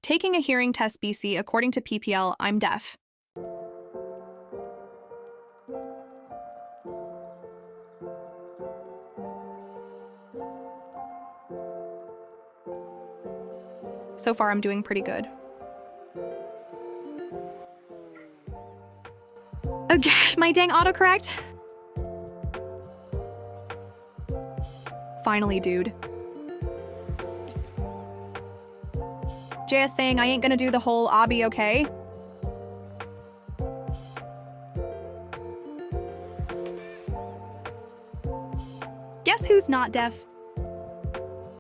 Taking a hearing test BC according to PPL, I'm deaf. So far, I'm doing pretty good. My dang autocorrect. Finally, dude. JS saying I ain't gonna do the whole "I'll be okay." Guess who's not deaf?